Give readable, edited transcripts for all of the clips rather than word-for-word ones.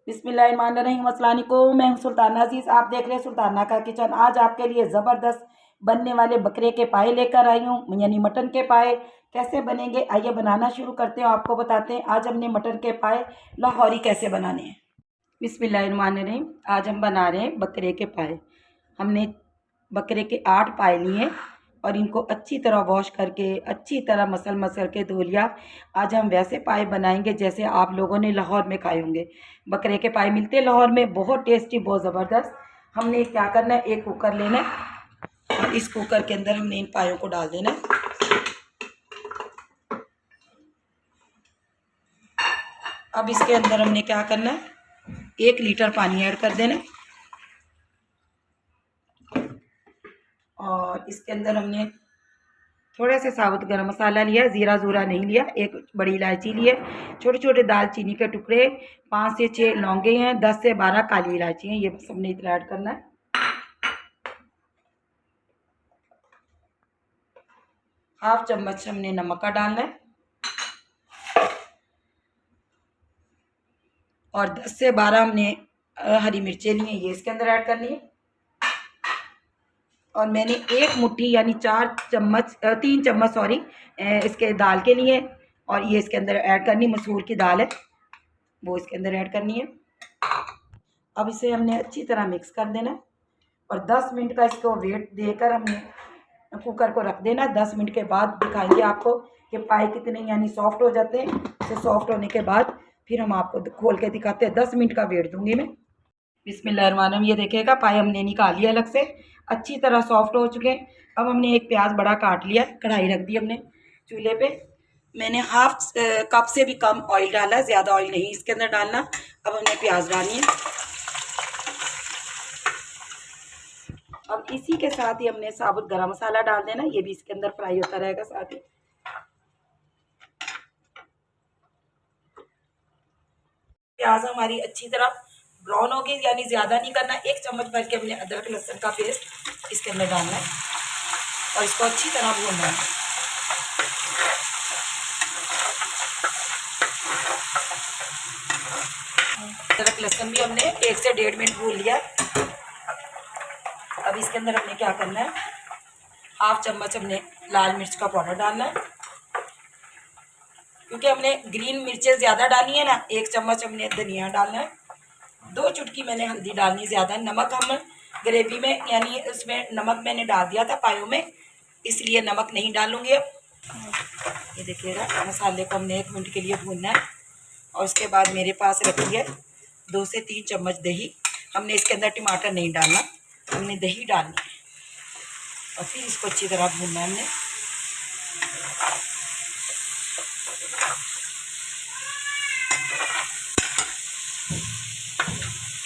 बिस्मिल्लाहिर्रहमानिर्रहीम, अस्सलाम वालेकुम। मैं हूं सुल्ताना अजीज़, आप देख रहे हैं सुल्ताना का किचन। आज आपके लिए ज़बरदस्त बनने वाले बकरे के पाए लेकर आई हूँ, यानी मटन के पाए। कैसे बनेंगे आइए बनाना शुरू करते हैं। आपको बताते हैं आज हमने मटन के पाए लाहौरी कैसे बनाने हैं। बिस्मिल्लाहिर्रहमानिर्रहीम, आज हम बना रहे हैं बकरे के पाए। हमने बकरे के 8 पाए लिए और इनको अच्छी तरह वॉश करके अच्छी तरह मसल के धो लिया। आज हम वैसे पाए बनाएंगे जैसे आप लोगों ने लाहौर में खाए होंगे। बकरे के पाए मिलते हैं लाहौर में, बहुत टेस्टी, बहुत ज़बरदस्त। हमने क्या करना है, एक कुकर लेना है और इस कुकर के अंदर हमने इन पायों को डाल देना है। अब इसके अंदर हमने क्या करना है, 1 लीटर पानी ऐड कर देना है और इसके अंदर हमने थोड़े से साबुत गरम मसाला लिया, ज़ीरा ज़ूरा नहीं लिया। 1 बड़ी इलायची लिए, छोटे छोटे दालचीनी के टुकड़े, 5 से 6 लौंगे हैं, 10 से 12 काली इलायची हैं। ये सब हमने इतना ऐड करना है। हाफ चम्मच हमने नमक का डालना है और 10 से 12 हमने हरी मिर्चें ली हैं, ये इसके अंदर ऐड करनी है। और मैंने 1 मुट्ठी यानी 3 चम्मच सॉरी इसके दाल के लिए, और ये इसके अंदर ऐड करनी, मसूर की दाल है वो इसके अंदर ऐड करनी है। अब इसे हमने अच्छी तरह मिक्स कर देना और 10 मिनट का इसको वेट देकर हमने कुकर को रख देना। 10 मिनट के बाद दिखाएंगे आपको कि पाए कितने यानी सॉफ्ट हो जाते हैं। इसे सॉफ्ट होने के बाद फिर हम आपको खोल के दिखाते हैं। 10 मिनट का वेट दूंगी मैं। बिस्मिल्लाहिर्रहमानिर्रहीम, ये देखिएगा पाए हमने निकाल लिया अलग से, अच्छी तरह सॉफ्ट हो चुके हैं। अब हमने एक प्याज बड़ा काट लिया, कढ़ाई रख दी हमने चूल्हे पे। मैंने हाफ कप से भी कम ऑयल डाला, ज़्यादा ऑयल नहीं इसके अंदर डालना। अब हमने प्याज डालनी है। अब इसी के साथ ही हमने साबुत गरम मसाला डाल देना, ये भी इसके अंदर फ्राई होता रहेगा साथ ही। प्याज हमारी अच्छी तरह ब्राउन हो गई, यानी ज़्यादा नहीं करना। 1 चम्मच भर के हमने अदरक लहसुन का पेस्ट इसके अंदर डालना है और इसको अच्छी तरह भूनना है। अदरक लहसुन भी हमने 1 से 1.5 मिनट भून लिया। अब इसके अंदर हमने क्या करना है, हाफ चम्मच हमने लाल मिर्च का पाउडर डालना है, क्योंकि हमने ग्रीन मिर्चें ज़्यादा डाली है ना। 1 चम्मच हमने धनिया डालना है, 2 चुटकी मैंने हल्दी डालनी, ज़्यादा। नमक हम ग्रेवी में यानी उसमें नमक मैंने डाल दिया था पायों में, इसलिए नमक नहीं डालूंगी अब। ये देखिएगा मसाले को हमने 1 मिनट के लिए भूनना है और उसके बाद मेरे पास रखी है 2 से 3 चम्मच दही। हमने इसके अंदर टमाटर नहीं डालना, हमने दही डालनी है और फिर इसको अच्छी तरह भूनना है हमने।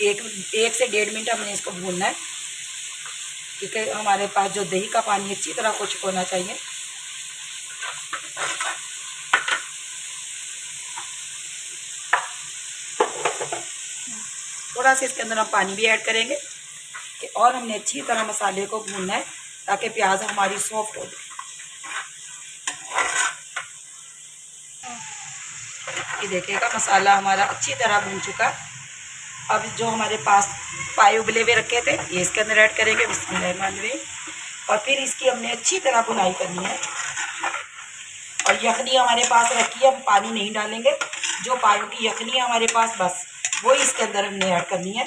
एक से 1.5 मिनट हमने इसको भूनना है, क्योंकि हमारे पास जो दही का पानी अच्छी तरह को होना चाहिए। थोड़ा सा इसके अंदर हम पानी भी ऐड करेंगे कि और हमने अच्छी तरह मसाले को भूनना है ताकि प्याज हमारी सॉफ्ट हो जाए। ये देखिएगा मसाला हमारा अच्छी तरह भून चुका। अब जो हमारे पास पाए उबले हुए रखे थे ये इसके अंदर ऐड करेंगे, बिस्मिल्लाहिर्रहमानिर्रहीम। और फिर इसकी हमने अच्छी तरह भुनाई करनी है। और यखनी हमारे पास रखी है, हम पानी नहीं डालेंगे। जो पायों की यखनी है हमारे पास, बस वही इसके अंदर हमने ऐड करनी है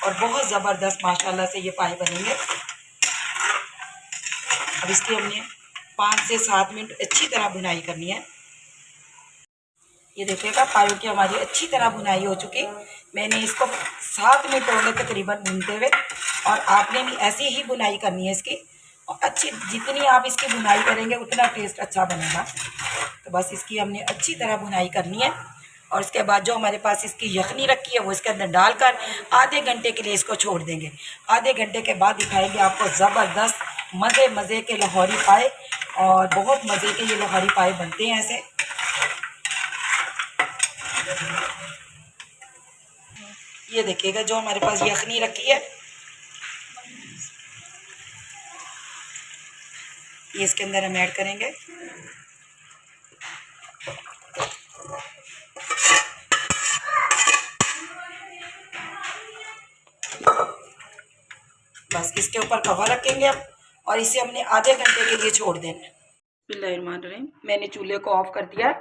और बहुत ज़बरदस्त माशाल्लाह से ये पाए बनेंगे। अब इसकी हमने 5 से 7 मिनट अच्छी तरह भुनाई करनी है। ये देखिएगा पायों की हमारी अच्छी तरह भुनाई हो चुकी। मैंने इसको 7 मिनट हो गए तकरीबन भूनते हुए, और आपने भी ऐसी ही भुनाई करनी है इसकी। और अच्छी जितनी आप इसकी भुनाई करेंगे उतना टेस्ट अच्छा बनेगा। तो बस इसकी हमने अच्छी तरह भुनाई करनी है और इसके बाद जो हमारे पास इसकी यखनी रखी है वो इसके अंदर डालकर आधे घंटे के लिए इसको छोड़ देंगे। आधे घंटे के बाद दिखाएंगे आपको ज़बरदस्त मज़े मज़े के लाहौरी पाए। और बहुत मज़े के ये लाहौरी पाए बनते हैं ऐसे। ये देखिएगा जो हमारे पास यखनी रखी है ये इसके अंदर हम ऐड करेंगे। बस इसके ऊपर कवर रखेंगे अब और इसे हमने आधे घंटे के लिए छोड़ देना है। बिस्मिल्लाहिर्रहमानिर्रहीम, मैंने चूल्हे को ऑफ कर दिया।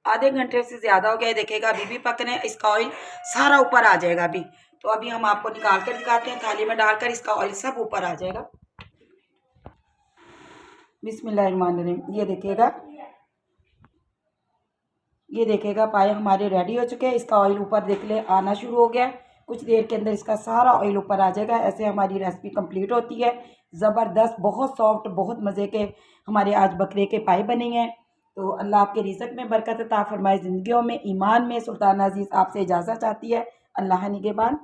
आधे घंटे से ज़्यादा हो गया है, देखिएगा अभी भी पकने, इसका ऑयल सारा ऊपर आ जाएगा अभी। तो अभी हम आपको निकाल कर दिखाते हैं, थाली में डालकर इसका ऑयल सब ऊपर आ जाएगा। बिस्मिल्लाहिर्रहमानिर्रहीम, ये देखिएगा पाए हमारे रेडी हो चुके हैं। इसका ऑयल ऊपर देख ले आना शुरू हो गया। कुछ देर के अंदर इसका सारा ऑयल ऊपर आ जाएगा। ऐसे हमारी रेसिपी कंप्लीट होती है। ज़बरदस्त, बहुत सॉफ्ट, बहुत मज़े के हमारे आज बकरे के पाए बने हैं। तो अल्लाह आपके रिज़्क़ में बरकत अता फरमाए, ज़िंदगियों में, ईमान में। सुल्ताना अज़ीज़ आपसे इजाज़त चाहती है। अल्लाह निगहबान।